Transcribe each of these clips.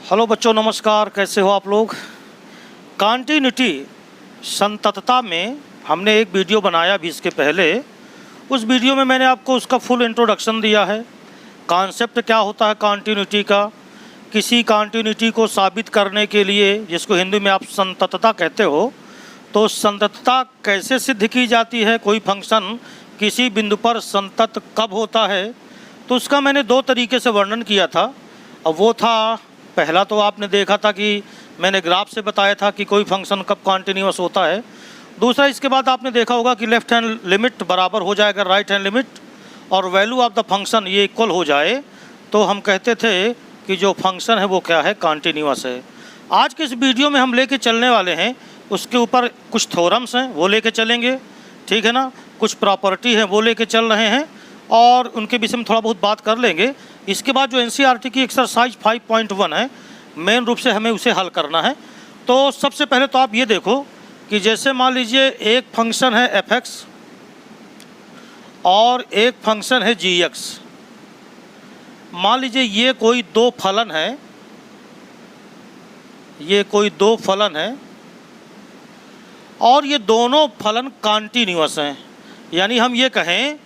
Hello बच्चों, नमस्कार। कैसे हो आप लोग। कॉन्टिन्यूटी संततता में हमने एक वीडियो बनाया अभी इसके पहले। उस वीडियो में मैंने आपको उसका फुल इंट्रोडक्शन दिया है। कॉन्सेप्ट क्या होता है कॉन्टिन्यूटी का, किसी कॉन्टिन्यूटी को साबित करने के लिए, जिसको हिंदी में आप संततता कहते हो, तो संततता कैसे सिद्ध की जाती है, कोई फंक्शन किसी बिंदु पर संतत कब होता है, तो उसका मैंने दो तरीके से वर्णन किया था। अब वो था, पहला तो आपने देखा था कि मैंने ग्राफ से बताया था कि कोई फंक्शन कब कॉन्टिन्यूअस होता है। दूसरा, इसके बाद आपने देखा होगा कि लेफ्ट हैंड लिमिट बराबर हो जाएगा राइट हैंड लिमिट और वैल्यू ऑफ द फंक्शन ये इक्वल हो जाए तो हम कहते थे कि जो फंक्शन है वो क्या है, कॉन्टिन्यूअस है। आज के इस वीडियो में हम लेके चलने वाले हैं, उसके ऊपर कुछ थ्योरम्स हैं वो लेके चलेंगे, ठीक है ना, कुछ प्रॉपर्टी है वो लेके चल रहे हैं और उनके विषय में थोड़ा बहुत बात कर लेंगे। इसके बाद जो एनसीईआरटी की एक्सरसाइज 5.1 है, मेन रूप से हमें उसे हल करना है। तो सबसे पहले तो आप ये देखो कि जैसे मान लीजिए एक फंक्शन है f(x) और एक फंक्शन है g(x). मान लीजिए ये कोई दो फलन है, ये कोई दो फलन है और ये दोनों फलन कॉन्टिन्यूअस हैं। यानी हम ये कहें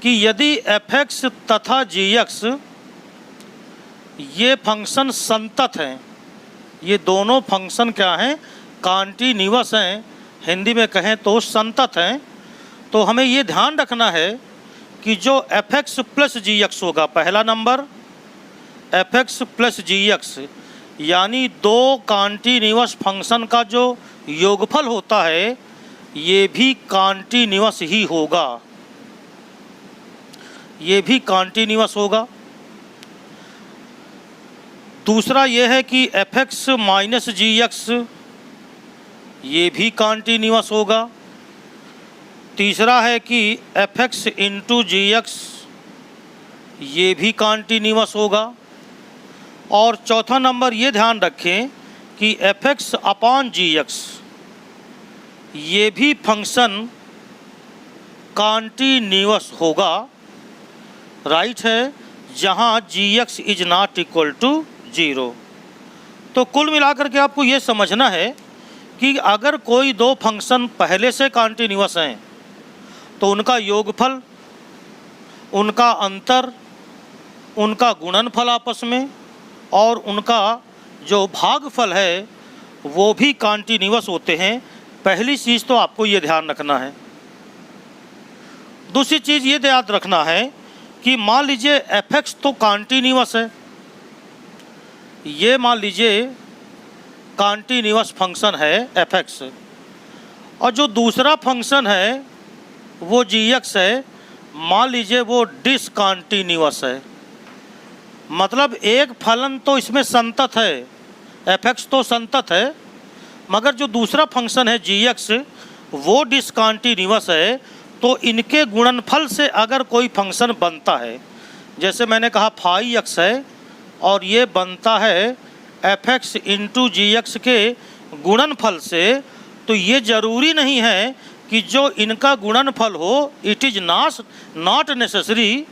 कि यदि f(x) तथा g(x) ये फंक्शन संतत हैं, ये दोनों फंक्शन क्या हैं, कॉन्टिन्यूअस हैं, हिंदी में कहें तो संतत हैं, तो हमें ये ध्यान रखना है कि जो f(x) प्लस g(x) होगा, पहला नंबर f(x) प्लस g(x) यानी दो कॉन्टिन्यूअस फंक्शन का जो योगफल होता है ये भी कॉन्टिन्यूअस ही होगा, ये भी कॉन्टिन्यूअस होगा। दूसरा ये है कि f(x) माइनस g(x) ये भी कॉन्टिन्यूअस होगा। तीसरा है कि f(x) इंटू g(x) ये भी कॉन्टिन्यूअस होगा। और चौथा नंबर ये ध्यान रखें कि f(x) अपॉन g(x) ये भी फंक्शन कॉन्टिन्यूअस होगा, राइट है, जहाँ g(x) is not equal to 0। तो कुल मिलाकर के आपको ये समझना है कि अगर कोई दो फंक्शन पहले से कॉन्टिन्यूअस हैं तो उनका योगफल, उनका अंतर, उनका गुणनफल आपस में और उनका जो भागफल है वो भी कॉन्टिन्यूअस होते हैं। पहली चीज़ तो आपको ये ध्यान रखना है। दूसरी चीज़ ये याद रखना है कि मान लीजिए f(x) तो कॉन्टिन्यूअस है, ये मान लीजिए कॉन्टिन्यूअस फंक्शन है f(x) और जो दूसरा फंक्शन है वो g(x) है, मान लीजिए वो डिसकॉन्टिन्यूअस है। मतलब एक फलन तो इसमें संतत है, f(x) तो संतत है, मगर जो दूसरा फंक्शन है g(x) वो डिसकॉन्टिन्यूअस है। तो इनके गुणनफल से अगर कोई फंक्शन बनता है, जैसे मैंने कहा φx है और ये बनता है f(x) इंटू g(x) के गुणनफल से, तो ये ज़रूरी नहीं है कि जो इनका गुणनफल हो, it is not necessary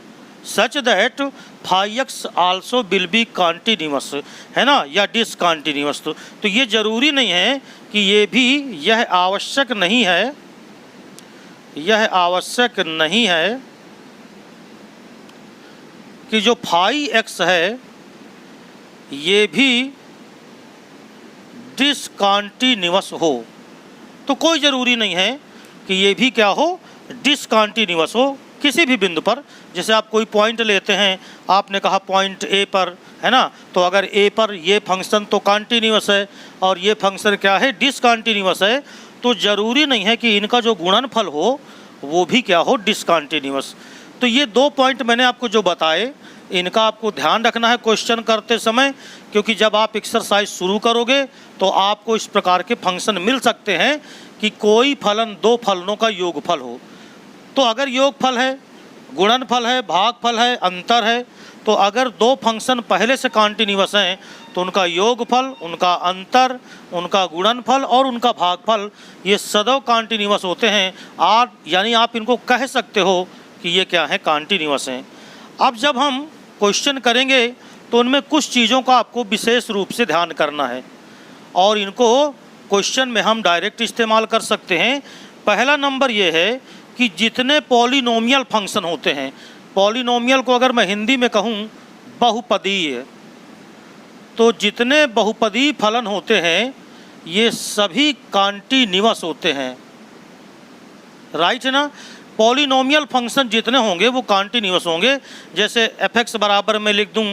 such that φx also will be continuous, है ना, या डिसकॉन्टिन्यूअस। तो ये ज़रूरी नहीं है कि ये भी, यह आवश्यक नहीं है, यह आवश्यक नहीं है कि जो φx है ये भी डिसकॉन्टिन्यूअस हो। तो कोई ज़रूरी नहीं है कि ये भी क्या हो, डिसकॉन्टिन्यूअस हो किसी भी बिंदु पर। जैसे आप कोई पॉइंट लेते हैं, आपने कहा पॉइंट ए पर, है ना, तो अगर ए पर ये फंक्शन तो कॉन्टिन्यूअस है और ये फंक्शन क्या है, डिसकॉन्टिन्यूअस है, तो ज़रूरी नहीं है कि इनका जो गुणनफल हो वो भी क्या हो, डिसकॉन्टिन्यूअस। तो ये दो पॉइंट मैंने आपको जो बताए, इनका आपको ध्यान रखना है क्वेश्चन करते समय, क्योंकि जब आप एक्सरसाइज शुरू करोगे तो आपको इस प्रकार के फंक्शन मिल सकते हैं कि कोई फलन दो फलनों का योगफल हो। तो अगर योगफल है, गुणनफल है, भागफल है, अंतर है, तो अगर दो फंक्शन पहले से कॉन्टिन्यूअस हैं तो उनका योगफल, उनका अंतर, उनका गुणनफल और उनका भागफल ये सदैव कॉन्टिन्यूअस होते हैं। आप यानी आप इनको कह सकते हो कि ये क्या है, कॉन्टिन्यूअस हैं। अब जब हम क्वेश्चन करेंगे तो उनमें कुछ चीज़ों का आपको विशेष रूप से ध्यान करना है और इनको क्वेश्चन में हम डायरेक्ट इस्तेमाल कर सकते हैं। पहला नंबर ये है कि जितने पॉलिनोमियल फंक्शन होते हैं, पॉलिनोमियल को अगर मैं हिंदी में कहूँ बहुपदीय, तो जितने बहुपदीय फलन होते हैं ये सभी कॉन्टिन्यूअस होते हैं, राइट है ना। पॉलिनोमियल फंक्शन जितने होंगे वो कॉन्टिन्यूअस होंगे। जैसे f(x) बराबर मैं लिख दूं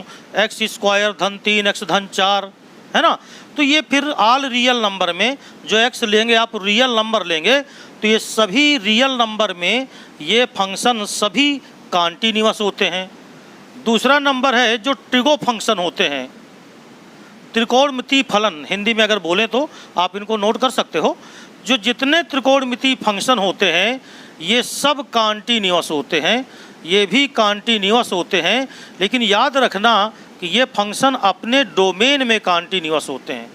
x² धन 3 x धन 4, है ना। तो ये फिर ऑल रियल नंबर में जो x लेंगे आप रियल नंबर लेंगे, तो ये सभी रियल नंबर में ये फंक्शन सभी कॉन्टिन्यूअस होते हैं। दूसरा नंबर है जो ट्रिगो फंक्शन होते हैं, त्रिकोणमितीय फलन हिंदी में अगर बोलें तो आप इनको नोट कर सकते हो। जो जितने त्रिकोणमितीय फंक्शन होते हैं ये सब कॉन्टिन्यूअस होते हैं, ये भी कॉन्टिन्यूअस होते हैं। लेकिन याद रखना कि ये फंक्शन अपने डोमेन में कॉन्टिन्यूअस होते हैं,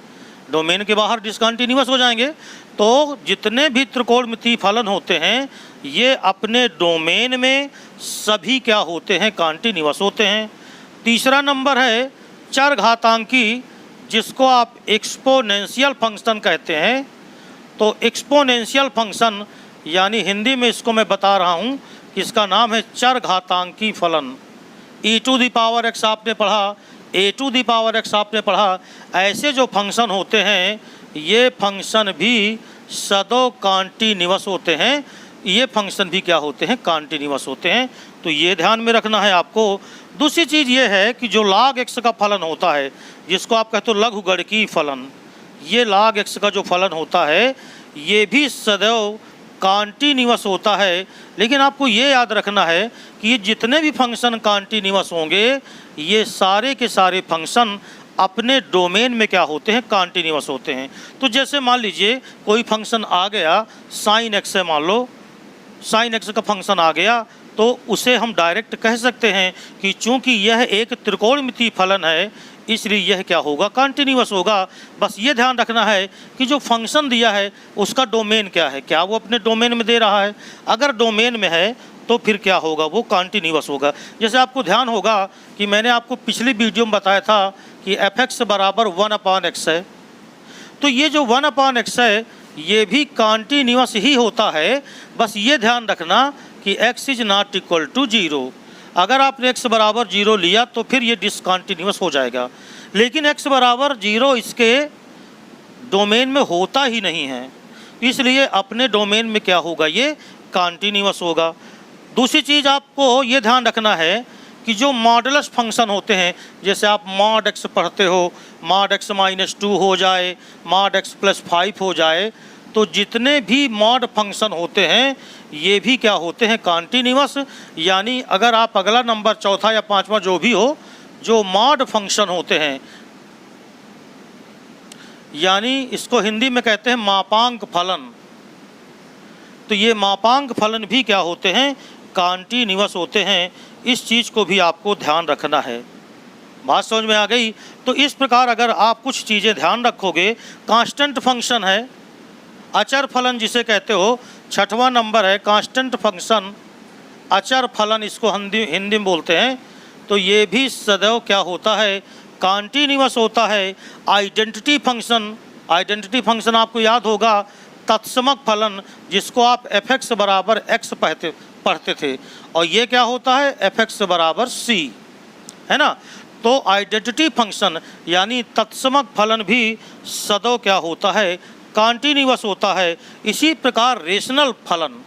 डोमेन के बाहर डिसकॉन्टिन्यूअस हो जाएंगे। तो जितने भी त्रिकोणमितीय फलन होते हैं ये अपने डोमेन में सभी क्या होते हैं, कॉन्टिन्यूअस होते हैं। तीसरा नंबर है चरघातांकी, जिसको आप एक्सपोनेंशियल फंक्शन कहते हैं। तो एक्सपोनेंशियल फंक्शन यानी हिंदी में इसको मैं बता रहा हूँ कि इसका नाम है चरघातांकी फलन। e⁻x आपने पढ़ा, a⁻x आपने पढ़ा। ऐसे जो फंक्शन होते हैं ये फंक्शन भी सदो कॉन्टिन्यूअस होते हैं, ये फंक्शन भी क्या होते हैं, कॉन्टिन्यूअस होते हैं। तो ये ध्यान में रखना है आपको। दूसरी चीज़ ये है कि जो log x का फलन होता है, जिसको आप कहते हो लघुगणकीय फलन, ये log x का जो फलन होता है ये भी सदैव कॉन्टिन्यूअस होता है। लेकिन आपको ये याद रखना है कि ये जितने भी फंक्शन कॉन्टिन्यूअस होंगे ये सारे के सारे फंक्शन अपने डोमेन में क्या होते हैं, कॉन्टिन्यूअस होते हैं। तो जैसे मान लीजिए कोई फंक्शन आ गया sin x है, मान लो sin x का फंक्शन आ गया, तो उसे हम डायरेक्ट कह सकते हैं कि चूंकि यह एक त्रिकोणमितीय फलन है इसलिए यह क्या होगा, कॉन्टिन्यूअस होगा। बस ये ध्यान रखना है कि जो फंक्शन दिया है उसका डोमेन क्या है, क्या वो अपने डोमेन में दे रहा है। अगर डोमेन में है तो फिर क्या होगा, वो कॉन्टिन्यूअस होगा। जैसे आपको ध्यान होगा कि मैंने आपको पिछली वीडियो में बताया था कि f(x) बराबर 1/x है। तो ये जो 1/x है ये भी कॉन्टिन्यूअस ही होता है। बस ये ध्यान रखना कि x is not equal to 0। अगर आपने x बराबर 0 लिया तो फिर ये डिसकॉन्टिन्यूअस हो जाएगा। लेकिन x बराबर 0 इसके डोमेन में होता ही नहीं है, इसलिए अपने डोमेन में क्या होगा, ये कॉन्टिन्यूअस होगा। दूसरी चीज़ आपको ये ध्यान रखना है कि जो मॉडुलस फंक्शन होते हैं, जैसे आप mod x पढ़ते हो, mod x - 2 हो जाए, mod x + 5 हो जाए, तो जितने भी मॉड फंक्शन होते हैं ये भी क्या होते हैं, कॉन्टिन्यूअस। यानी अगर आप अगला नंबर चौथा या पांचवा जो भी हो, जो मॉड फंक्शन होते हैं, यानी इसको हिंदी में कहते हैं मापांक फलन, तो ये मापांक फलन भी क्या होते हैं, कॉन्टिन्यूअस होते हैं। इस चीज़ को भी आपको ध्यान रखना है। बात समझ में आ गई। तो इस प्रकार अगर आप कुछ चीज़ें ध्यान रखोगे, कांस्टेंट फंक्शन है, अचर फलन जिसे कहते हो, छठवां नंबर है कांस्टेंट फंक्शन, अचर फलन इसको हिंदी में बोलते हैं। तो ये भी सदैव क्या होता है, कॉन्टिन्यूअस होता है। आइडेंटिटी फंक्शन, आइडेंटिटी फंक्शन आपको याद होगा तत्समक फलन, जिसको आप f(x) बराबर x पढ़ते थे, और ये क्या होता है, f(x) बराबर c, है ना। तो आइडेंटिटी फंक्शन यानी तत्समक फलन भी सदैव क्या होता है, कॉन्टिन्यूअस होता है। इसी प्रकार रेशनल फलन,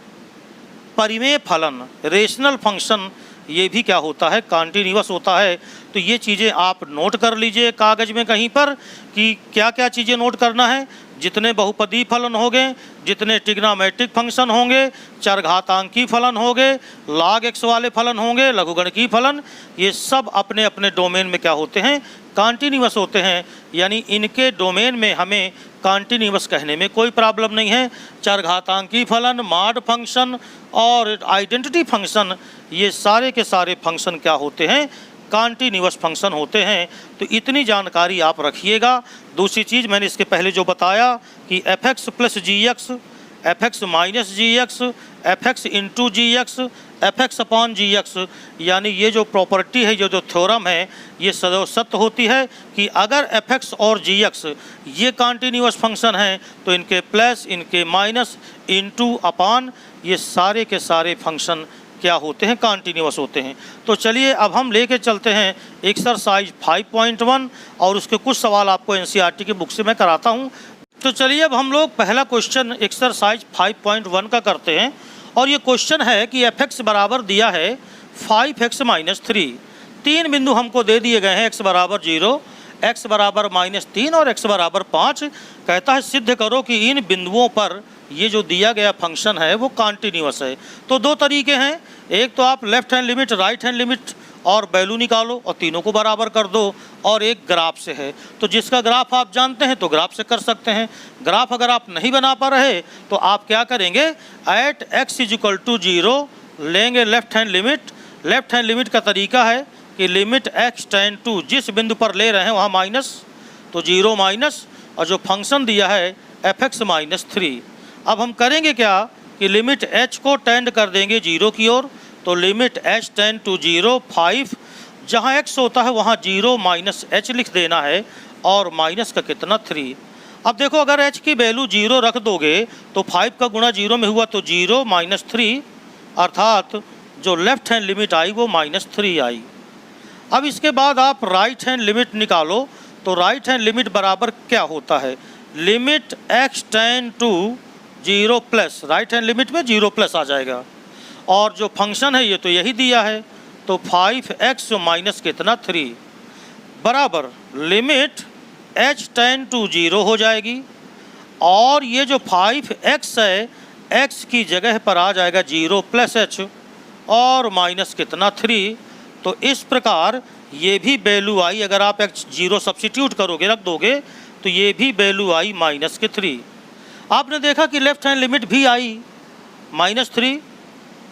परिमेय फलन, रेशनल फंक्शन, ये भी क्या होता है, कॉन्टिन्यूअस होता है। तो ये चीज़ें आप नोट कर लीजिए कागज़ में कहीं पर कि क्या क्या चीज़ें नोट करना है। जितने बहुपदीय फलन होंगे, जितने ट्रिग्नोमेट्रिक फंक्शन होंगे, चरघातांकी फलन होंगे, log x वाले फलन होंगे, लघुगणकीय फलन, ये सब अपने अपने डोमेन में क्या होते हैं, कॉन्टिन्यूअस होते हैं। यानी इनके डोमेन में हमें कॉन्टिन्यूअस कहने में कोई प्रॉब्लम नहीं है। चरघातांकी फलन, मॉड फंक्शन और आइडेंटिटी फंक्शन, ये सारे के सारे फंक्शन क्या होते हैं, कॉन्टिन्यूअस फंक्शन होते हैं। तो इतनी जानकारी आप रखिएगा। दूसरी चीज़ मैंने इसके पहले जो बताया कि f(x + gx, f(x - gx, f(x * gx, F X upon G X, यानी ये जो प्रॉपर्टी है, ये जो थ्योरम है, ये सदैव सत्य होती है कि अगर एफ एक्स और जी एक्स ये कॉन्टीन्यूअस फंक्शन हैं तो इनके प्लस, इनके माइनस, इनटू, अपॉन, ये सारे के सारे फंक्शन क्या होते हैं, कॉन्टीन्यूअस होते हैं। तो चलिए अब हम लेके चलते हैं एक्सरसाइज 5.1 और उसके कुछ सवाल आपको एनसीईआरटी की बुक से मैं कराता हूँ। तो चलिए अब हम लोग पहला क्वेश्चन एक्सरसाइज 5.1 का करते हैं और ये क्वेश्चन है कि एफ एक्स बराबर दिया है 5x माइनस 3। तीन बिंदु हमको दे दिए गए हैं, x बराबर 0, x बराबर -3 और x बराबर 5। कहता है सिद्ध करो कि इन बिंदुओं पर ये जो दिया गया फंक्शन है वो कॉन्टीन्यूअस है। तो दो तरीके हैं, एक तो आप left hand limit, right hand limit और वैल्यू निकालो और तीनों को बराबर कर दो, और एक ग्राफ से है। तो जिसका ग्राफ आप जानते हैं तो ग्राफ से कर सकते हैं। ग्राफ अगर आप नहीं बना पा रहे तो आप क्या करेंगे, एट x = 0 लेंगे left hand limit. Left hand limit का तरीका है कि लिमिट x टेंड टू, जिस बिंदु पर ले रहे हैं वहाँ माइनस, तो 0 माइनस, और जो फंक्शन दिया है f(x -3). अब हम करेंगे क्या कि लिमिट h को टेंड कर देंगे 0 की ओर, तो लिमिट h टेंड टू 0, 5, जहाँ x होता है वहाँ 0 माइनस h लिख देना है, और माइनस का कितना 3। अब देखो अगर h की वैल्यू 0 रख दोगे तो 5 का गुणा 0 में हुआ तो 0 - 3, अर्थात जो लेफ्ट हैंड लिमिट आई वो -3 आई। अब इसके बाद आप राइट हैंड लिमिट निकालो, तो राइट हैंड लिमिट बराबर क्या होता है, limit x tend to 0 plus, right hand limit में 0 प्लस आ जाएगा, और जो फंक्शन है ये तो यही दिया है, तो 5x माइनस कितना 3 बराबर लिमिट h टेंड टू 0 हो जाएगी, और ये जो 5x है x की जगह पर आ जाएगा 0 प्लस h और माइनस कितना 3। तो इस प्रकार ये भी वैल्यू आई, अगर आप x 0 सब्सिट्यूट करोगे, रख दोगे, तो ये भी वैल्यू आई -3। आपने देखा कि लेफ्ट हैंड लिमिट भी आई -3,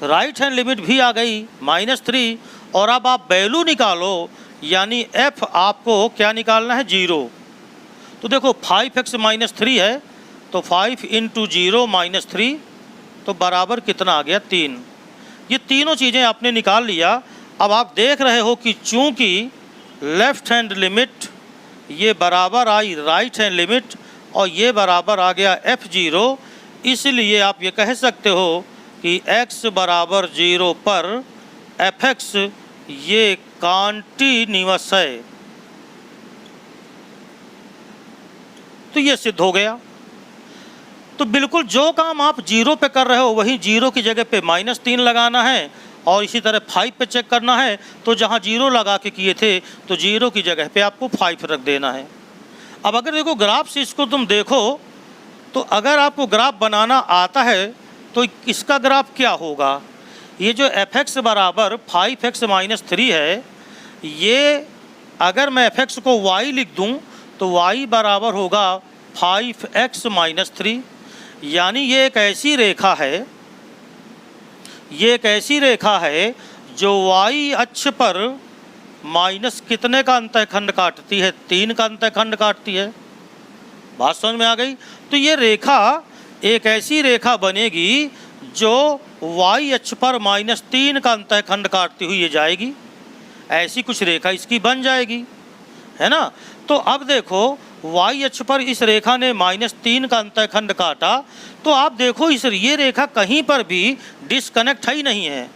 राइट हैंड लिमिट भी आ गई -3, और अब आप वैल्यू निकालो, यानी f आपको क्या निकालना है, 0। तो देखो 5x -3 है, तो 5 × 0 -3, तो बराबर कितना आ गया 3। ये तीनों चीज़ें आपने निकाल लिया। अब आप देख रहे हो कि चूँकि लेफ्ट हैंड लिमिट ये बराबर आई राइट हैंड लिमिट और ये बराबर आ गया f0, इसलिए आप ये कह सकते हो कि x बराबर 0 पर f(x) ये कॉन्टीन्यूअस है। तो ये सिद्ध हो गया। तो बिल्कुल जो काम आप 0 पे कर रहे हो वहीं 0 की जगह पे -3 लगाना है, और इसी तरह 5 पे चेक करना है, तो जहाँ 0 लगा के किए थे तो 0 की जगह पे आपको 5 रख देना है। अब अगर देखो ग्राफ से इसको तुम देखो, तो अगर आपको ग्राफ बनाना आता है तो इसका ग्राफ क्या होगा, ये जो f(x) बराबर 5x -3 है, ये अगर मैं f(x) को y लिख दूं तो y बराबर होगा 5x -3, यानी ये एक ऐसी रेखा है, ये एक ऐसी रेखा है जो y अक्ष पर माइनस कितने का अंतःखंड काटती है, 3 का अंतःखंड काटती है। बात समझ में आ गई। तो ये रेखा एक ऐसी रेखा बनेगी जो y अक्ष पर -3 का अंतःखंड काटती हुई ये जाएगी, ऐसी कुछ रेखा इसकी बन जाएगी, है ना। तो अब देखो y अक्ष पर इस रेखा ने -3 का अंतःखंड काटा, तो आप देखो इस ये रेखा कहीं पर भी डिसकनेक्ट ही नहीं है,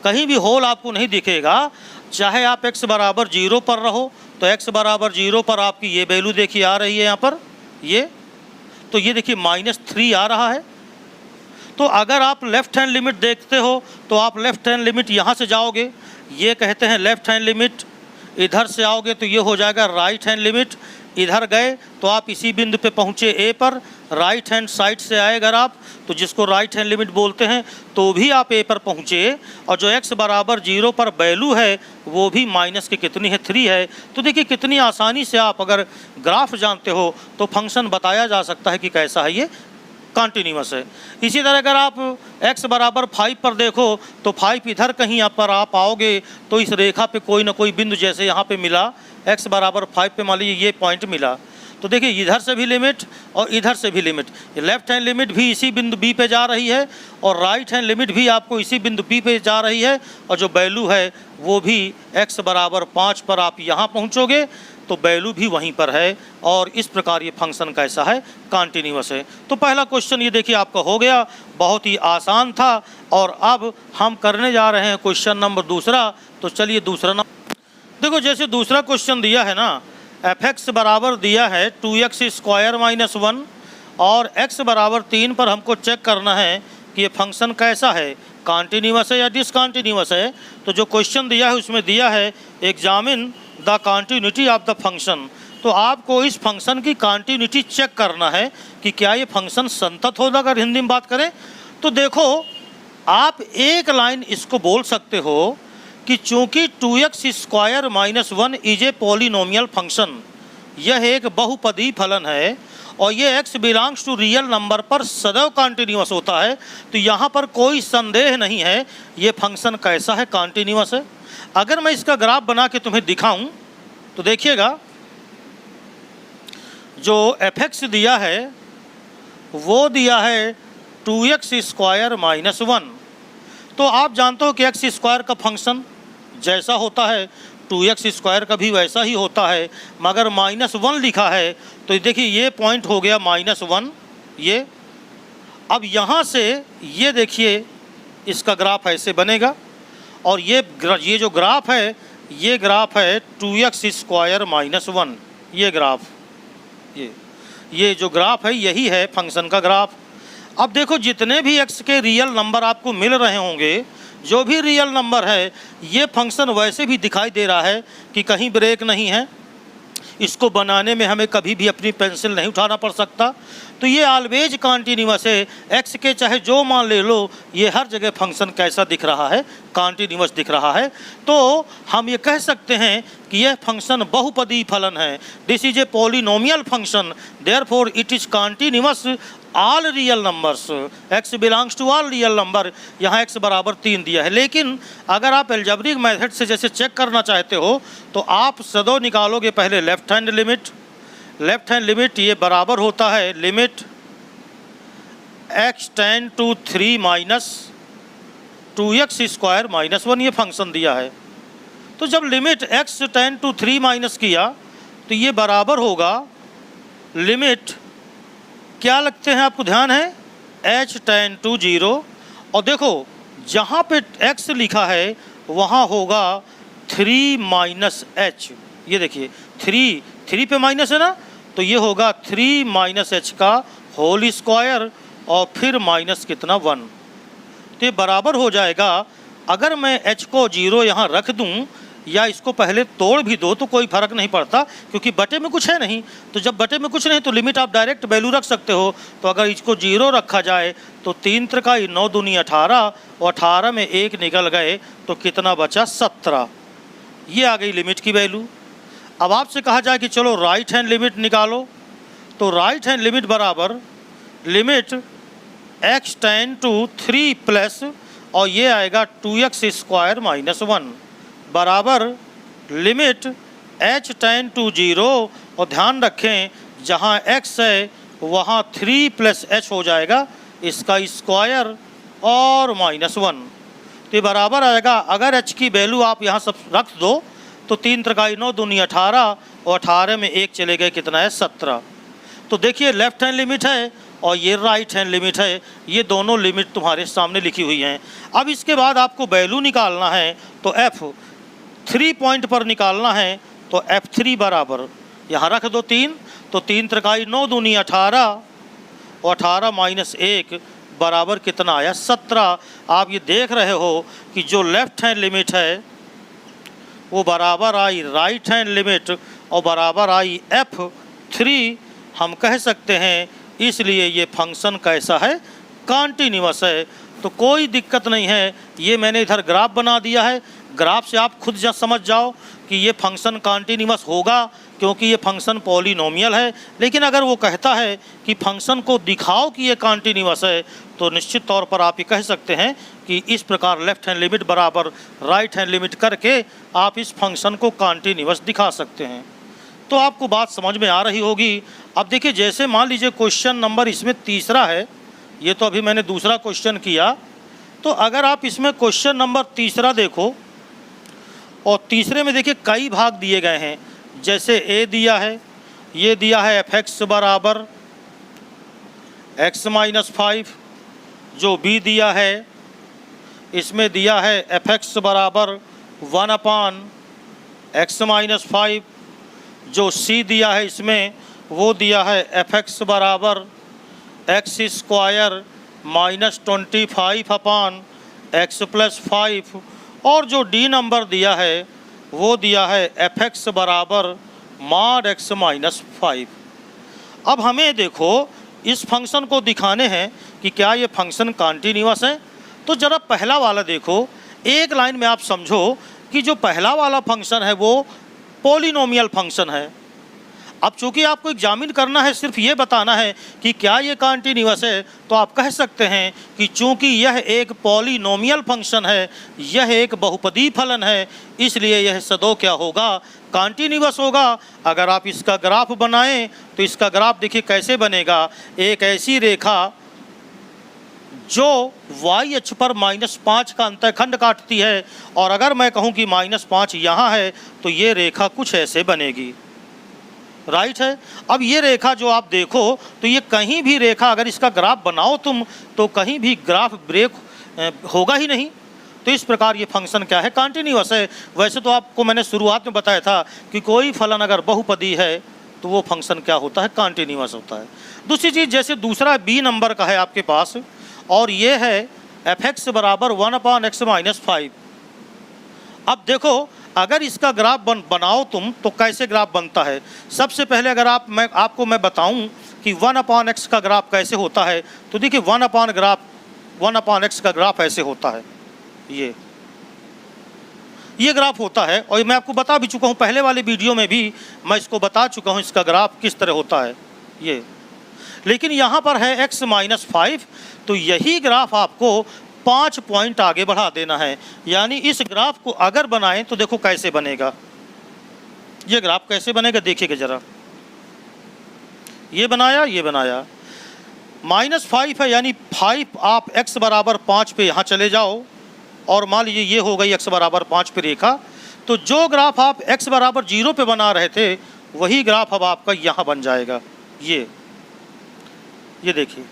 कहीं भी होल आपको नहीं दिखेगा। चाहे आप x बराबर 0 पर रहो, तो x बराबर 0 पर आपकी ये वैल्यू देखिए आ रही है यहाँ पर, ये तो ये देखिए -3 आ रहा है। तो अगर आप लेफ़्ट हैंड लिमिट देखते हो तो आप लेफ़्ट हैंड लिमिट यहाँ से जाओगे, ये कहते हैं लेफ़्ट हैंड लिमिट, इधर से आओगे तो ये हो जाएगा राइट हैंड लिमिट, इधर गए तो आप इसी बिंदु पे पहुँचे A पर, राइट हैंड साइड से आए अगर आप, तो जिसको राइट हैंड लिमिट बोलते हैं, तो भी आप A पर पहुँचे, और जो x बराबर 0 पर वैल्यू है वो भी माइनस की कितनी है, 3 है। तो देखिए कितनी आसानी से आप अगर ग्राफ जानते हो तो फंक्शन बताया जा सकता है कि कैसा है, ये कॉन्टीन्यूअस है। इसी तरह अगर आप x बराबर 5 पर देखो तो 5 इधर कहीं यहाँ पर आप आओगे तो इस रेखा पे कोई ना कोई बिंदु, जैसे यहाँ पे मिला x बराबर 5 पे मान लीजिए ये पॉइंट मिला, तो देखिए इधर से भी लिमिट और इधर से भी लिमिट, लेफ्ट हैंड लिमिट भी इसी बिंदु बी पे जा रही है और राइट हैंड लिमिट भी आपको इसी बिंदु बी पे जा रही है, और जो वैल्यू है वो भी x बराबर 5 पर आप यहाँ पहुँचोगे तो वैल्यू भी वहीं पर है, और इस प्रकार ये फंक्शन कैसा है, कॉन्टिन्यूअस है। तो पहला क्वेश्चन ये देखिए आपका हो गया, बहुत ही आसान था। और अब हम करने जा रहे हैं क्वेश्चन नंबर दूसरा। तो चलिए दूसरा नंबर देखो, जैसे दूसरा क्वेश्चन दिया है ना, f(x) बराबर दिया है 2x स्क्वायर माइनस 1 और x बराबर 3 पर हमको चेक करना है कि ये फंक्शन कैसा है, कॉन्टिन्यूअस है या डिसकॉन्टिन्यूअस है। तो जो क्वेश्चन दिया है उसमें दिया है examine the continuity of the function. तो आपको इस फंक्शन की कॉन्टिन्यूटी चेक करना है कि क्या ये फंक्शन संतत होगा। अगर हिंदी में बात करें तो देखो, आप एक लाइन इसको बोल सकते हो कि चूंकि 2x square minus 1 is a polynomial function, यह एक बहुपदी फलन है और ये x belongs to real number पर सदैव कॉन्टिन्यूअस होता है। तो यहाँ पर कोई संदेह नहीं है ये फंक्शन कैसा है, कॉन्टिन्यूअस है। अगर मैं इसका ग्राफ बना के तुम्हें दिखाऊं तो देखिएगा, जो f(x) दिया है वो दिया है 2x स्क्वायर माइनस 1। तो आप जानते हो कि x स्क्वायर का फंक्शन जैसा होता है 2x स्क्वायर का भी वैसा ही होता है, मगर -1 लिखा है। तो देखिए ये पॉइंट हो गया -1 ये। अब यहाँ से ये देखिए इसका ग्राफ ऐसे बनेगा, और ये जो ग्राफ है ये ग्राफ है 2x स्क्वायर माइनस 1। ये ग्राफ, ये जो ग्राफ है यही है फंक्शन का ग्राफ। अब देखो, जितने भी x के रियल नंबर आपको मिल रहे होंगे, जो भी रियल नंबर है, ये फंक्शन वैसे भी दिखाई दे रहा है कि कहीं ब्रेक नहीं है। इसको बनाने में हमें कभी भी अपनी पेंसिल नहीं उठाना पड़ सकता। तो ये ऑलवेज कॉन्टिन्यूअस है, x के चाहे जो मान ले लो, ये हर जगह फंक्शन कैसा दिख रहा है, कॉन्टिन्यूअस दिख रहा है। तो हम ये कह सकते हैं कि यह फंक्शन बहुपदी फलन है। This is a polynomial function, therefore it is continuous all real numbers, x belongs to all real number. यहाँ x बराबर 3 दिया है, लेकिन अगर आप एल्जेब्रिक मेथड से जैसे चेक करना चाहते हो तो आप सदो निकालोगे पहले left hand limit. Left hand limit ये बराबर होता है limit x tend to 3 minus 2x square minus 1, ये फंक्शन दिया है। तो जब limit x tend to 3 minus किया तो ये बराबर होगा लिमिट, क्या लगते हैं आपको ध्यान है, h टेंड टू 0। और देखो जहाँ पे x लिखा है वहाँ होगा 3 माइनस h। ये देखिए 3 पे माइनस है ना, तो ये होगा 3 माइनस h का होल स्क्वायर और फिर माइनस कितना 1। तो ये बराबर हो जाएगा, अगर मैं h को 0 यहाँ रख दूँ या इसको पहले तोड़ भी दो तो कोई फ़र्क नहीं पड़ता, क्योंकि बटे में कुछ है नहीं। तो जब बटे में कुछ नहीं तो लिमिट आप डायरेक्ट वैल्यू रख सकते हो। तो अगर इसको 0 रखा जाए तो 3 त्रिकाई 9 दूनी 18 और 18 में 1 निकल गए तो कितना बचा, 17। ये आ गई लिमिट की वैल्यू। अब आपसे कहा जाए कि चलो राइट हैंड लिमिट निकालो, तो राइट हैंड लिमिट बराबर limit x tend to 3 plus और ये आएगा 2x स्क्वायर माइनस 1 बराबर लिमिट h टेंड टू 0। और ध्यान रखें जहाँ x है वहाँ 3 प्लस h हो जाएगा, इसका स्क्वायर और माइनस 1। तो ये बराबर आएगा, अगर h की वैल्यू आप यहाँ सब रख दो तो 3 त्रिकाई 9 दूनी 18 और 18 में 1 चले गए, कितना है, 17। तो देखिए लेफ्ट हैंड लिमिट है और ये राइट हैंड लिमिट है, ये दोनों लिमिट तुम्हारे सामने लिखी हुई हैं। अब इसके बाद आपको वैल्यू निकालना है, तो f3 पॉइंट पर निकालना है। तो f3 बराबर यहाँ रख दो 3, तो 3 त्रिकाई 9 दूनी 18 और 18 माइनस 1 बराबर कितना आया, 17। आप ये देख रहे हो कि जो लेफ्ट हैंड लिमिट है वो बराबर आई राइट हैंड लिमिट और बराबर आई f3। हम कह सकते हैं इसलिए ये फंक्शन कैसा है, कॉन्टिन्यूअस है। तो कोई दिक्कत नहीं है, ये मैंने इधर ग्राफ बना दिया है, ग्राफ से आप खुद समझ जाओ कि ये फंक्शन कॉन्टिन्यूअस होगा क्योंकि ये फंक्शन पॉलिनोमियल है। लेकिन अगर वो कहता है कि फंक्शन को दिखाओ कि ये कॉन्टिन्यूअस है तो निश्चित तौर पर आप ये कह सकते हैं कि इस प्रकार लेफ्ट हैंड लिमिट बराबर राइट हैंड लिमिट करके आप इस फंक्शन को कॉन्टिन्यूअस दिखा सकते हैं। तो आपको बात समझ में आ रही होगी। अब देखिए, जैसे मान लीजिए क्वेश्चन नंबर इसमें तीसरा है, ये तो अभी मैंने दूसरा क्वेश्चन किया, तो अगर आप इसमें क्वेश्चन नंबर तीसरा देखो, और तीसरे में देखिए कई भाग दिए गए हैं। जैसे ए दिया है, ये दिया है f(x) बराबर x माइनस 5, जो बी दिया है इसमें दिया है f(x) बराबर 1/x माइनस 5, जो सी दिया है इसमें वो दिया है f(x) बराबर x square minus 25/x plus 5, और जो डी नंबर दिया है वो दिया है f(x) बराबर mod x माइनस 5। अब हमें देखो इस फंक्शन को दिखाने हैं कि क्या ये फंक्शन कॉन्टिन्यूअस है। तो ज़रा पहला वाला देखो, एक लाइन में आप समझो कि जो पहला वाला फंक्शन है वो पॉलिनोमियल फंक्शन है। अब चूंकि आपको एग्जामिन करना है, सिर्फ ये बताना है कि क्या ये कॉन्टिन्यूअस है, तो आप कह सकते हैं कि चूंकि यह एक पॉलिनोमियल फंक्शन है, यह एक बहुपदी फलन है, इसलिए यह सदैव क्या होगा, कॉन्टिन्यूअस होगा। अगर आप इसका ग्राफ बनाएं तो इसका ग्राफ देखिए कैसे बनेगा। एक ऐसी रेखा जो वाई अक्ष पर -5 का अंतःखंड काटती है, और अगर मैं कहूं कि -5 यहाँ है तो ये रेखा कुछ ऐसे बनेगी, राइट है। अब ये रेखा जो आप देखो तो ये कहीं भी रेखा अगर इसका ग्राफ बनाओ तुम, तो कहीं भी ग्राफ ब्रेक होगा ही नहीं। तो इस प्रकार ये फंक्शन क्या है, कॉन्टिन्यूअस है। वैसे तो आपको मैंने शुरुआत में बताया था कि कोई फलन अगर बहुपदी है तो वो फंक्शन क्या होता है, कॉन्टिन्यूअस होता है। दूसरी चीज़, जैसे दूसरा बी नंबर का है आपके पास, और ये है f(x) बराबर 1/x माइनस 5। अब देखो अगर इसका ग्राफ बनाओ तुम तो कैसे ग्राफ बनता है। सबसे पहले अगर मैं आपको बताऊं कि 1/x का ग्राफ कैसे होता है, तो देखिए 1/x का ग्राफ ऐसे होता है, ये ग्राफ होता है। और मैं आपको बता भी चुका हूँ, पहले वाले वीडियो में भी मैं इसको बता चुका हूँ इसका ग्राफ किस तरह होता है ये। लेकिन यहाँ पर है x माइनस 5, तो यही ग्राफ आपको 5 पॉइंट आगे बढ़ा देना है। यानी इस ग्राफ को अगर बनाएं तो देखो कैसे बनेगा, ये ग्राफ कैसे बनेगा देखिएगा ज़रा। ये बनाया -5 है, यानी 5 आप x बराबर 5 पे यहाँ चले जाओ, और मान लीजिए ये हो गई x बराबर 5 पे रेखा। तो जो ग्राफ आप x बराबर 0 पे बना रहे थे वही ग्राफ अब आपका यहाँ बन जाएगा। ये देखिए,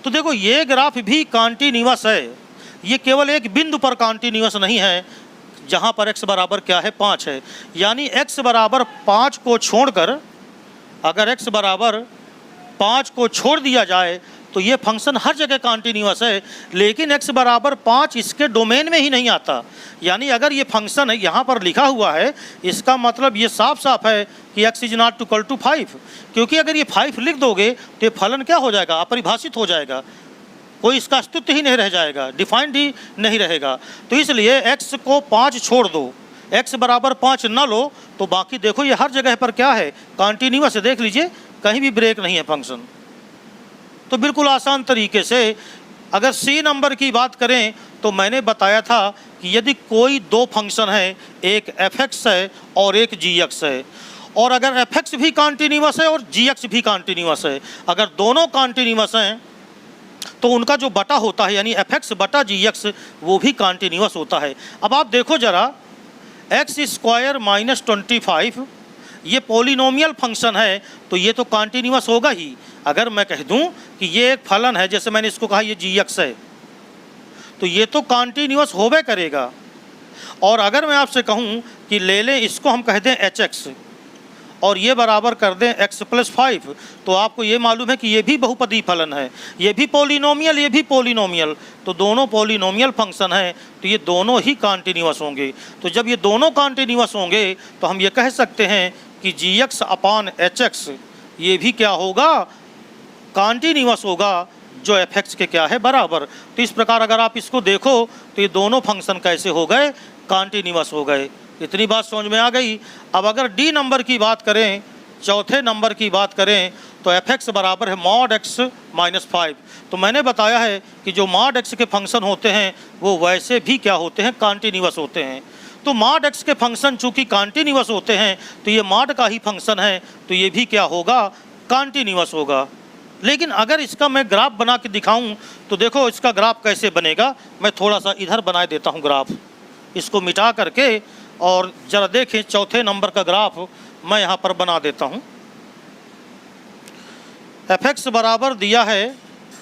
तो देखो ये ग्राफ भी कॉन्टिन्यूअस है। ये केवल एक बिंदु पर कॉन्टिन्यूअस नहीं है जहाँ पर x बराबर क्या है, 5 है। यानी x बराबर 5 को छोड़कर, अगर x बराबर 5 को छोड़ दिया जाए तो ये फंक्शन हर जगह कॉन्टिन्यूअस है। लेकिन x बराबर 5 इसके डोमेन में ही नहीं आता। यानी अगर ये फंक्शन है यहाँ पर लिखा हुआ है, इसका मतलब ये साफ साफ है कि x is not equal to 5, क्योंकि अगर ये 5 लिख दोगे तो ये फलन क्या हो जाएगा, अपरिभाषित हो जाएगा, कोई इसका अस्तित्व ही नहीं रह जाएगा, डिफाइंड ही नहीं रहेगा। तो इसलिए x को 5 छोड़ दो, x बराबर 5 न लो, तो बाकी देखो ये हर जगह पर क्या है, कॉन्टिन्यूअस है। देख लीजिए कहीं भी ब्रेक नहीं है फंक्शन। तो बिल्कुल आसान तरीके से अगर सी नंबर की बात करें तो मैंने बताया था कि यदि कोई दो फंक्शन है, एक f(x) है और एक g(x) है, और अगर f(x) भी कॉन्टिन्यूअस है और g(x) भी कॉन्टिन्यूअस है, अगर दोनों कॉन्टिन्यूअस हैं तो उनका जो बटा होता है यानी f(x) बटा g(x) वो भी कॉन्टिन्यूअस होता है। अब आप देखो ज़रा, x स्क्वायर माइनस 25 ये पॉलिनोमियल फंक्शन है तो ये तो कॉन्टिन्यूअस होगा ही। अगर मैं कह दूं कि ये एक फलन है, जैसे मैंने इसको कहा ये g(x) है, तो ये तो कॉन्टिन्यूअस होवे करेगा। और अगर मैं आपसे कहूं कि ले लें इसको, हम कह दें hx और ये बराबर कर दें x प्लस 5, तो आपको ये मालूम है कि ये भी बहुपदी फलन है, ये भी पॉलिनोमियल, ये भी पॉलिनोमियल। तो दोनों पॉलिनोमियल फंक्शन हैं तो ये दोनों ही कॉन्टिन्यूअस होंगे। तो जब ये दोनों कॉन्टिन्यूअस होंगे तो हम ये कह सकते हैं कि gx अपान hx ये भी क्या होगा, कॉन्टिन्यूअस होगा, जो f(x) के क्या है बराबर। तो इस प्रकार अगर आप इसको देखो तो ये दोनों फंक्शन कैसे हो गए, कॉन्टिन्यूअस हो गए। इतनी बात समझ में आ गई। अब अगर डी नंबर की बात करें, चौथे नंबर की बात करें, तो f(x) बराबर है mod x माइनस 5। तो मैंने बताया है कि जो mod x के फंक्शन होते हैं वो वैसे भी क्या होते हैं, कॉन्टिन्यूअस होते हैं। तो मॉड x के फंक्शन चूंकि कॉन्टिन्यूअस होते हैं तो ये मॉड का ही फंक्शन है, तो ये भी क्या होगा, कॉन्टिन्यूअस होगा। लेकिन अगर इसका मैं ग्राफ बना के दिखाऊं तो देखो इसका ग्राफ कैसे बनेगा। मैं थोड़ा सा इधर बना देता हूं ग्राफ, इसको मिटा करके, और जरा देखें चौथे नंबर का ग्राफ मैं यहाँ पर बना देता हूँ। fx बराबर दिया है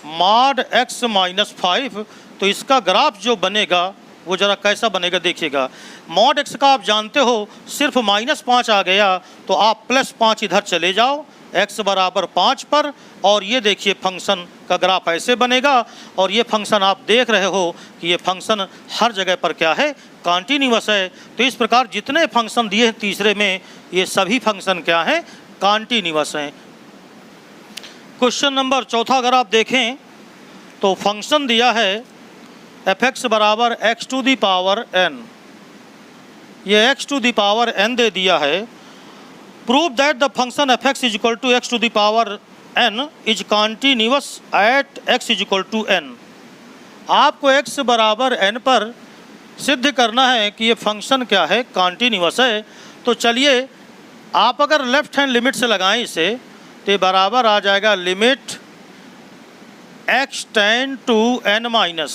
मॉड x माइनस 5, तो इसका ग्राफ जो बनेगा वो जरा कैसा बनेगा देखिएगा। मॉड x का आप जानते हो सिर्फ -5 आ गया, तो आप +5 इधर चले जाओ x बराबर 5 पर, और ये देखिए फंक्शन का ग्राफ ऐसे बनेगा। और ये फंक्शन आप देख रहे हो कि ये फंक्शन हर जगह पर क्या है, कॉन्टिन्यूअस है। तो इस प्रकार जितने फंक्शन दिए हैं तीसरे में, ये सभी फंक्शन क्या हैं, कॉन्टिन्यूअस हैं। क्वेश्चन नंबर चौथा अगर आप देखें तो फंक्शन दिया है fx बराबर x to the power n, ये x to the power n दे दिया है। Prove that the function fx is equal to x to the power n is continuous at x is equal to n। आपको x बराबर n पर सिद्ध करना है कि ये फंक्शन क्या है, कॉन्टिन्यूअस है। तो चलिए आप अगर लेफ्ट हैंड लिमिट से लगाएं इसे, तो बराबर आ जाएगा limit x tend to n minus,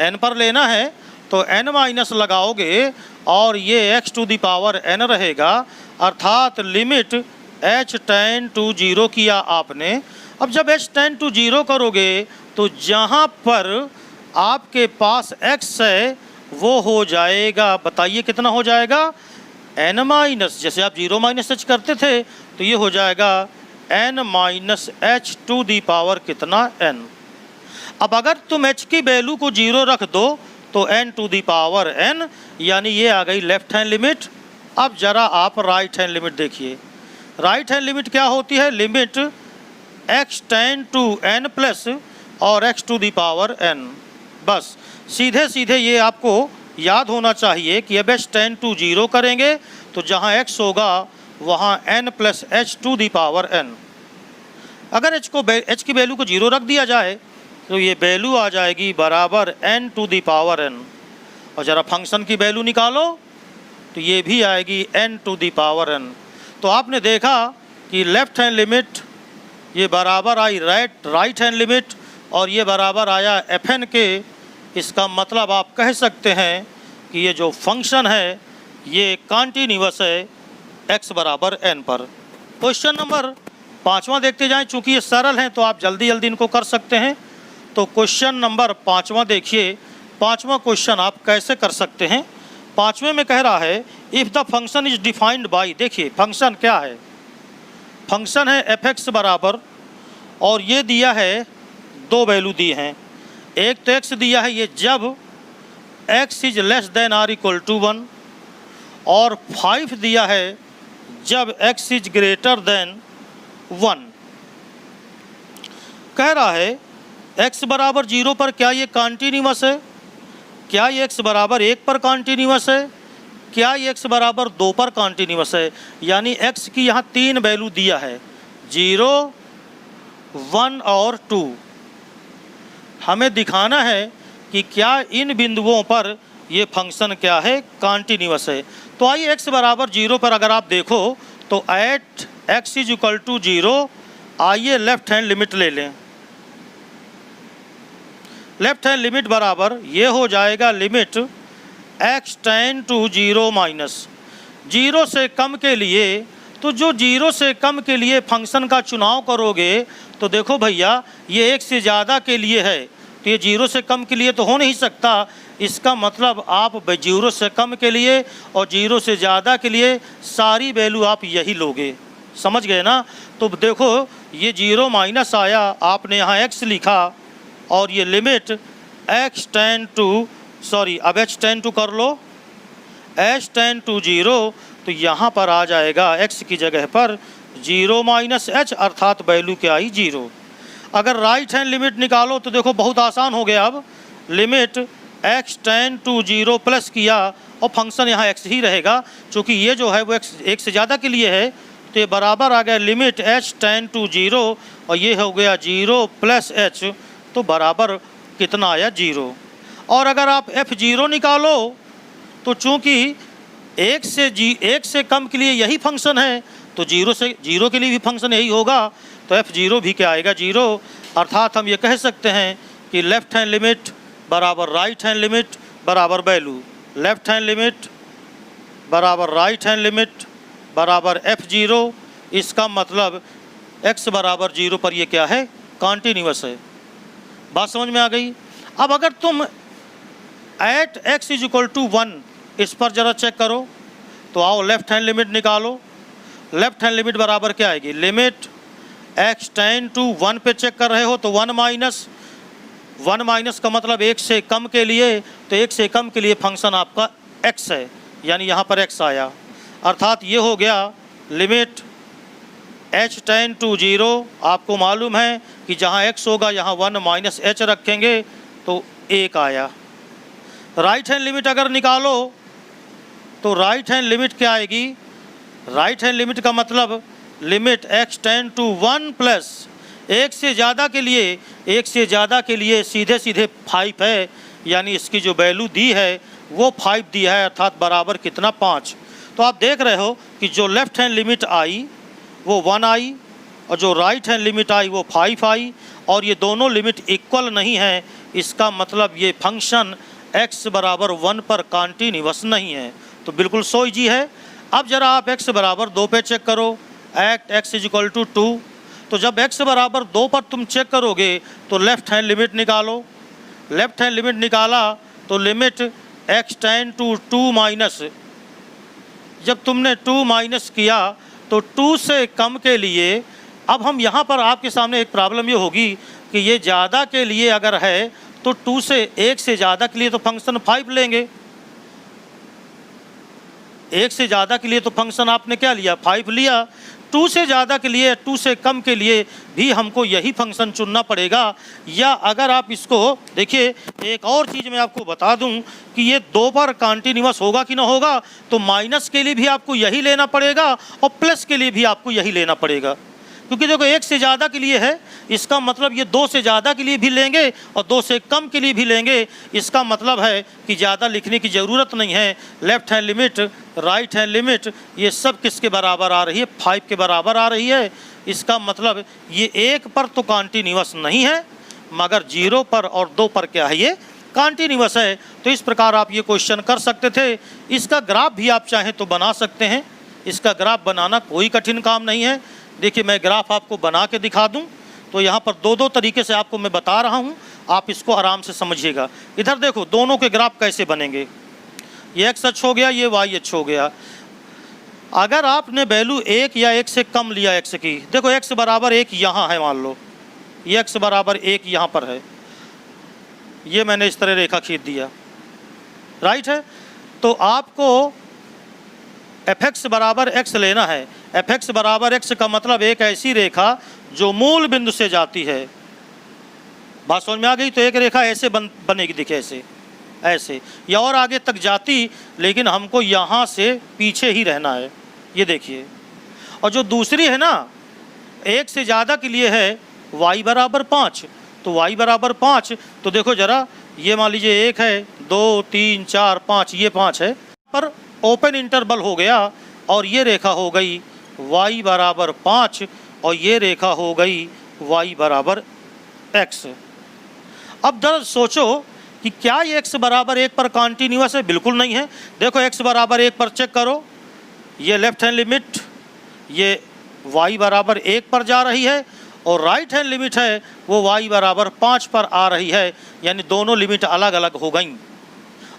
n पर लेना है तो n माइनस लगाओगे और ये x to the power n रहेगा, अर्थात लिमिट h टेंड टू 0 किया आपने। अब जब h टेंड टू 0 करोगे तो जहाँ पर आपके पास x है वो हो जाएगा, बताइए कितना हो जाएगा, n माइनस, जैसे आप 0 माइनस h करते थे तो ये हो जाएगा n minus h to the power कितना, n। अब अगर तुम h की वैल्यू को 0 रख दो तो n to the power n, यानी ये आ गई लेफ्ट हैंड लिमिट। अब जरा आप राइट हैंड लिमिट देखिए, राइट हैंड लिमिट क्या होती है, limit x tend to n plus और x to the power n। बस सीधे सीधे ये आपको याद होना चाहिए कि अब h टेंड टू 0 करेंगे तो जहाँ x होगा वहाँ n plus h to the power n। अगर h की वैल्यू को 0 रख दिया जाए तो ये वैल्यू आ जाएगी बराबर n to the power n, और ज़रा फंक्शन की वैल्यू निकालो तो ये भी आएगी n to the power n। तो आपने देखा कि लेफ़्ट हैंड लिमिट ये बराबर आई राइट हैंड लिमिट, और ये बराबर आया fn के। इसका मतलब आप कह सकते हैं कि ये जो फंक्शन है ये कॉन्टिन्यूअस है x बराबर n पर। क्वेश्चन नंबर 5वां देखते जाएं, चूँकि ये सरल हैं तो आप जल्दी जल्दी इनको कर सकते हैं। तो क्वेश्चन नंबर 5वां देखिए, 5वां क्वेश्चन आप कैसे कर सकते हैं। 5वें में कह रहा है if the function is defined by, देखिए फंक्शन क्या है, फंक्शन है fx बराबर, और ये दिया है दो वैल्यू दिए हैं। एक तो x दिया है ये जब x is less than or equal to 1, और 5 दिया है जब x इज ग्रेटर देन 1। कह रहा है x बराबर 0 पर क्या ये कॉन्टिन्यूअस है, क्या ये x बराबर 1 पर कॉन्टिन्यूअस है, क्या ये x बराबर 2 पर कॉन्टिन्यूअस है। यानी x की यहाँ 3 वैल्यू दिया है, 0, 1 और 2। हमें दिखाना है कि क्या इन बिंदुओं पर ये फंक्शन क्या है, कॉन्टिन्यूअस है। तो आइए x बराबर 0 पर अगर आप देखो तो at x is equal to 0, आइए लेफ्ट हैंड लिमिट ले लें। लेफ्ट हैंड लिमिट बराबर ये हो जाएगा limit x tend to 0 minus, 0 से कम के लिए। तो जो 0 से कम के लिए फंक्शन का चुनाव करोगे तो देखो भैया ये 1 से ज़्यादा के लिए है, तो ये 0 से कम के लिए तो हो नहीं सकता। इसका मतलब आप 0 से कम के लिए और 0 से ज़्यादा के लिए सारी वैल्यू आप यही लोगे, समझ गए ना। तो देखो ये 0 माइनस आया, आपने यहाँ x लिखा, और ये limit x tend to, sorry अब h टेंड टू कर लो, h टेंड टू 0, तो यहाँ पर आ जाएगा x की जगह पर 0 माइनस h, अर्थात वैल्यू क्या आई 0। अगर राइट हैंड लिमिट निकालो तो देखो बहुत आसान हो गया। अब limit x tend to 0 plus किया और फंक्शन यहाँ x ही रहेगा, क्योंकि ये जो है वो x 1 से ज़्यादा के लिए है, तो ये बराबर आ गया लिमिट h टेंड टू 0, और ये हो गया 0 प्लस h, तो बराबर कितना आया 0। और अगर आप f0 निकालो तो चूंकि एक से कम के लिए यही फंक्शन है, तो जीरो के लिए भी फंक्शन यही होगा, तो f0 भी क्या आएगा, 0। अर्थात हम ये कह सकते हैं कि लेफ्ट हैंड लिमिट बराबर राइट हैंड लिमिट बराबर वैल्यू, लेफ्ट हैंड लिमिट बराबर राइट हैंड लिमिट बराबर f0। इसका मतलब x बराबर 0 पर ये क्या है, कॉन्टीन्यूअस है। बात समझ में आ गई। अब अगर तुम एट x = 1 इस पर ज़रा चेक करो, तो आओ लेफ्ट हैंड लिमिट निकालो। लेफ्ट हैंड लिमिट बराबर क्या आएगी, लिमिट x टेंड टू 1 पे चेक कर रहे हो तो 1 माइनस का मतलब 1 से कम के लिए, तो 1 से कम के लिए फंक्शन आपका x है, यानी यहाँ पर x आया। अर्थात ये हो गया लिमिट h टेंड टू 0। आपको मालूम है कि जहाँ x होगा यहाँ 1 माइनस h रखेंगे तो 1 आया। राइट हैंड लिमिट अगर निकालो तो राइट हैंड लिमिट क्या आएगी, राइट हैंड लिमिट का मतलब limit x tend to 1 plus 1 से ज़्यादा के लिए सीधे 5 है, यानी इसकी जो वैल्यू दी है वो 5 दी है, अर्थात बराबर कितना, 5। तो आप देख रहे हो कि जो लेफ्ट हैंड लिमिट आई वो 1 आई और जो राइट हैंड लिमिट आई वो 5 आई, और ये दोनों लिमिट इक्वल नहीं है। इसका मतलब ये फंक्शन x बराबर 1 पर कॉन्टीन्यूअस नहीं है। तो बिल्कुल सो इजी है। अब ज़रा आप x बराबर 2 पे चेक करो, एट x = 2। तो जब x बराबर 2 पर तुम चेक करोगे तो लेफ्ट हैंड लिमिट निकालो। लेफ्ट हैंड लिमिट निकाला तो limit x tend to 2 minus, जब तुमने 2 माइनस किया तो 2 से कम के लिए, अब हम यहाँ पर आपके सामने एक प्रॉब्लम ये होगी कि ये ज़्यादा के लिए अगर है तो 2 से 1 से ज़्यादा के लिए तो फंक्शन 5 लेंगे, 1 से ज़्यादा के लिए तो फंक्शन आपने क्या लिया, 5 लिया। 2 से ज़्यादा के लिए, 2 से कम के लिए भी हमको यही फंक्शन चुनना पड़ेगा। या अगर आप इसको देखिए, एक और चीज़ मैं आपको बता दूं कि ये 2 पर कॉन्टीन्यूअस होगा कि ना होगा, तो माइनस के लिए भी आपको यही लेना पड़ेगा और प्लस के लिए भी आपको यही लेना पड़ेगा, क्योंकि देखो 1 से ज़्यादा के लिए है, इसका मतलब ये 2 से ज़्यादा के लिए भी लेंगे और 2 से कम के लिए भी लेंगे। इसका मतलब है कि ज़्यादा लिखने की ज़रूरत नहीं है। Left hand limit, right hand limit, ये सब किसके बराबर आ रही है, 5 के बराबर आ रही है। इसका मतलब ये 1 पर तो कॉन्टीन्यूअस नहीं है, मगर 0 पर और 2 पर क्या है, ये कॉन्टीन्यूअस है। तो इस प्रकार आप ये क्वेश्चन कर सकते थे। इसका ग्राफ भी आप चाहें तो बना सकते हैं, इसका ग्राफ बनाना कोई कठिन काम नहीं है। देखिए मैं ग्राफ आपको बना के दिखा दूं, तो यहाँ पर 2 तरीके से आपको मैं बता रहा हूँ, आप इसको आराम से समझिएगा। इधर देखो दोनों के ग्राफ कैसे बनेंगे, ये x अक्ष हो गया, ये y अक्ष हो गया। अगर आपने वैल्यू 1 या 1 से कम लिया x की, देखो x बराबर 1 यहाँ है, मान लो ये x बराबर 1 यहाँ पर है, ये मैंने इस तरह रेखा खींच दिया, राइट है। तो आपको fx बराबर x लेना है। fx बराबर x का मतलब एक ऐसी रेखा जो मूल बिंदु से जाती है। बात समझ में आ गई। तो एक रेखा ऐसे बनेगी, देखिए ऐसे या और आगे तक जाती, लेकिन हमको यहाँ से पीछे ही रहना है, ये देखिए। और जो दूसरी है ना, 1 से ज़्यादा के लिए है y बराबर 5, तो y बराबर 5, तो देखो ज़रा, ये मान लीजिए 1 है, 2 3 4 5, ये 5 है, पर ओपन इंटरवल हो गया और ये रेखा हो गई y बराबर 5 और ये रेखा हो गई y बराबर x। अब दरअसल सोचो कि क्या ये x बराबर 1 पर कॉन्टीन्यूअस है, बिल्कुल नहीं है। देखो x बराबर 1 पर चेक करो, ये लेफ्ट हैंड लिमिट ये y बराबर 1 पर जा रही है और राइट हैंड लिमिट है वो y बराबर 5 पर आ रही है, यानी दोनों लिमिट अलग अलग हो गई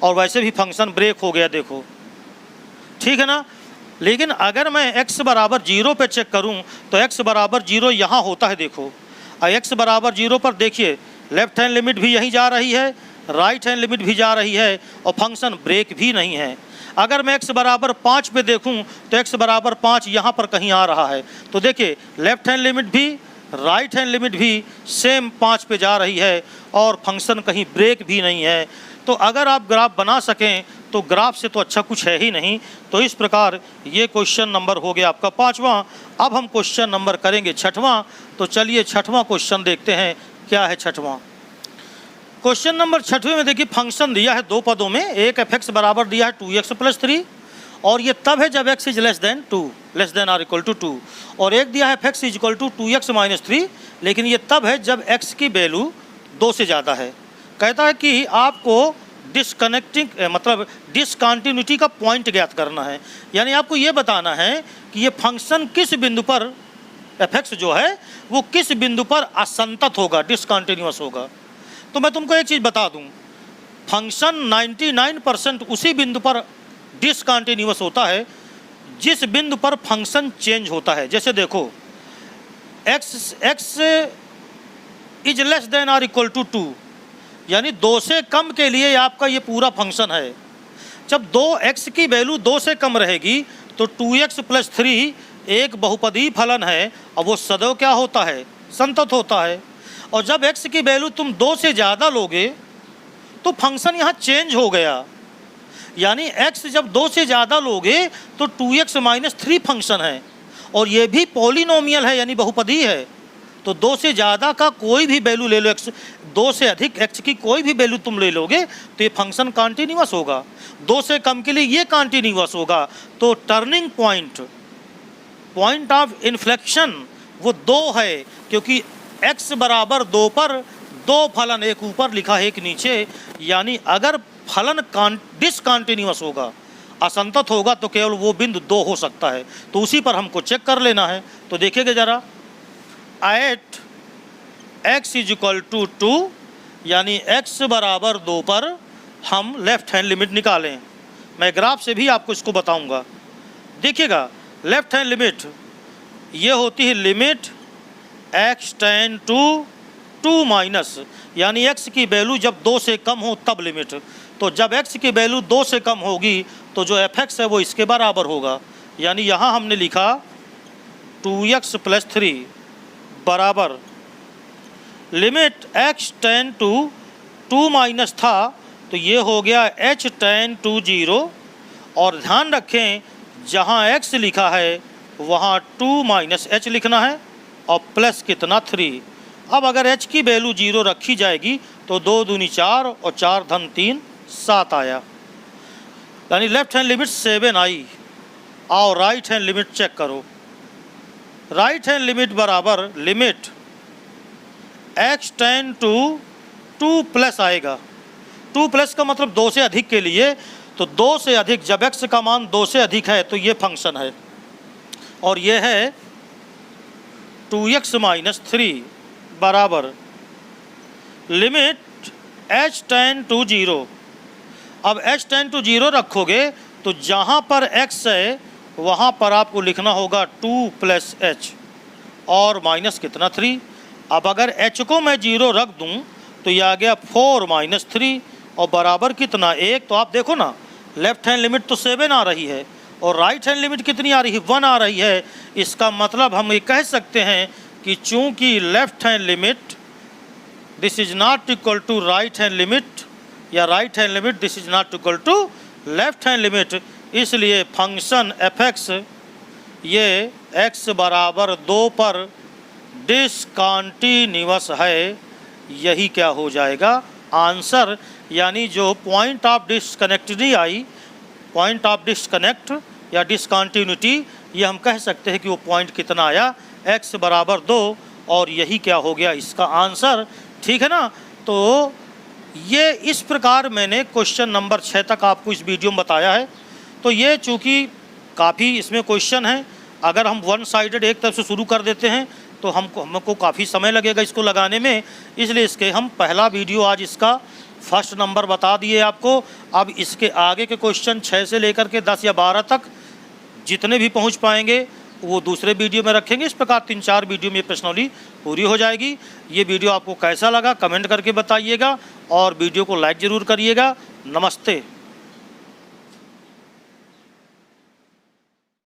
और वैसे भी फंक्शन ब्रेक हो गया, देखो ठीक है ना। लेकिन अगर मैं x बराबर 0 पे चेक करूं तो x बराबर 0 यहाँ होता है, देखो x बराबर 0 पर देखिए लेफ्ट हैंड लिमिट भी यहीं जा रही है, राइट हैंड लिमिट भी जा रही है और फंक्शन ब्रेक भी नहीं है। अगर मैं x बराबर 5 पे देखूं तो x बराबर 5 यहाँ पर कहीं आ रहा है, तो देखिए लेफ्ट हैंड लिमिट भी राइट हैंड लिमिट भी सेम 5 पे जा रही है और फंक्शन कहीं ब्रेक भी नहीं है। तो अगर आप ग्राफ बना सकें तो ग्राफ से तो अच्छा कुछ है ही नहीं। तो इस प्रकार ये क्वेश्चन नंबर हो गया आपका 5वां। अब हम क्वेश्चन नंबर करेंगे 6वां। तो चलिए 6वां क्वेश्चन देखते हैं, क्या है 6वां। क्वेश्चन नंबर 6वें में देखिए फंक्शन दिया है दो पदों में, एक fx बराबर दिया है 2x + 3 और ये तब है जब x is less than 2, less than or equal to 2, और एक दिया है fx is equal to 2x - 3, लेकिन ये तब है जब x की वैल्यू 2 से ज़्यादा है। कहता है कि आपको डिसकनेक्टिंग मतलब डिसकंटिन्यूटी का पॉइंट ज्ञात करना है, यानी आपको ये बताना है कि ये फंक्शन किस बिंदु पर fx जो है वो किस बिंदु पर असंतत होगा, डिसकंटिन्यूअस होगा। तो मैं तुमको एक चीज़ बता दूं, फंक्शन 99% उसी बिंदु पर डिसकंटिन्यूअस होता है जिस बिंदु पर फंक्शन चेंज होता है। जैसे देखो x is less than or equal to 2, यानी 2 से कम के लिए आपका ये पूरा फंक्शन है। जब 2x की वैल्यू 2 से कम रहेगी तो 2x + 3 एक बहुपदी फलन है, अब वो सदैव क्या होता है, संतत होता है। और जब x की वैल्यू तुम 2 से ज़्यादा लोगे तो फंक्शन यहाँ चेंज हो गया, यानी x जब 2 से ज़्यादा लोगे तो 2x - 3 फंक्शन है, और ये भी पॉलिनोमियल है यानी बहुपदी है। तो 2 से ज़्यादा का कोई भी वैल्यू ले लो, x 2 से अधिक x की कोई भी वैल्यू तुम ले लोगे तो ये फंक्शन कॉन्टिन्यूअस होगा, 2 से कम के लिए ये कॉन्टिन्यूअस होगा। तो टर्निंग पॉइंट ऑफ इन्फ्लेक्शन वो 2 है, क्योंकि x बराबर 2 पर 2 फलन, एक ऊपर लिखा है एक नीचे, यानी अगर फलन डिसकंटिन्यूअस होगा, असंतत होगा, तो केवल वो बिंदु 2 हो सकता है। तो उसी पर हमको चेक कर लेना है। तो देखिएगा ज़रा, at x is equal to 2, यानी x बराबर 2 पर हम लेफ्ट हैंड लिमिट निकालें। मैं ग्राफ से भी आपको इसको बताऊंगा। देखिएगा लेफ्ट हैंड लिमिट ये होती है limit x tend to 2 minus, यानी x की वैल्यू जब 2 से कम हो तब लिमिट। तो जब x की वैल्यू 2 से कम होगी तो जो fx है वो इसके बराबर होगा, यानी यहाँ हमने लिखा 2x + 3 बराबर limit x tend to 2 minus था तो ये हो गया h टेंड टू 0, और ध्यान रखें जहाँ x लिखा है वहाँ 2 - h लिखना है और प्लस कितना 3। अब अगर h की वैल्यू 0 रखी जाएगी तो 2 दूनी 4 और 4 धन 3 7 आया, यानी लेफ्ट हैंड लिमिट 7 आई। आओ राइट हैंड लिमिट चेक करो। राइट हैंड लिमिट बराबर limit x tend to 2 plus आएगा। 2 प्लस का मतलब 2 से अधिक के लिए, तो 2 से अधिक जब x का मान 2 से अधिक है तो ये फंक्शन है, और ये है 2x - 3 बराबर लिमिट h टेंड टू 0। अब h टेंड टू 0 रखोगे तो जहाँ पर x है वहाँ पर आपको लिखना होगा 2 + h और माइनस कितना 3। अब अगर h को मैं 0 रख दूँ तो ये आ गया 4 - 3 और बराबर कितना 1। तो आप देखो ना, लेफ्ट हैंड लिमिट तो 7 आ रही है और राइट हैंड लिमिट कितनी आ रही है, 1 आ रही है। इसका मतलब हम ये कह सकते हैं कि चूंकि left hand limit this is not equal to right hand limit, या right hand limit this is not equal to left hand limit, इसलिए फंक्शन fx ये x बराबर 2 पर डिसकंटिन्यूअस है। यही क्या हो जाएगा आंसर, यानी जो पॉइंट ऑफ डिस्कनेक्ट नहीं आई, पॉइंट ऑफ डिस्कनेक्ट या डिसकंटिन्यूटी, ये हम कह सकते हैं कि वो पॉइंट कितना आया, x बराबर 2, और यही क्या हो गया इसका आंसर। ठीक है ना। तो ये इस प्रकार मैंने क्वेश्चन नंबर 6 तक आपको इस वीडियो में बताया है। तो ये चूँकि काफ़ी इसमें क्वेश्चन हैं, अगर हम वन साइडेड एक तरफ से शुरू कर देते हैं तो हमको काफ़ी समय लगेगा इसको लगाने में, इसलिए इसके हम पहला वीडियो आज इसका फर्स्ट नंबर बता दिए आपको। अब इसके आगे के क्वेश्चन 6 से लेकर के 10 या 12 तक जितने भी पहुंच पाएंगे वो दूसरे वीडियो में रखेंगे। इस प्रकार 3-4 वीडियो में ये प्रश्नोली पूरी हो जाएगी। ये वीडियो आपको कैसा लगा कमेंट करके बताइएगा और वीडियो को लाइक ज़रूर करिएगा। नमस्ते।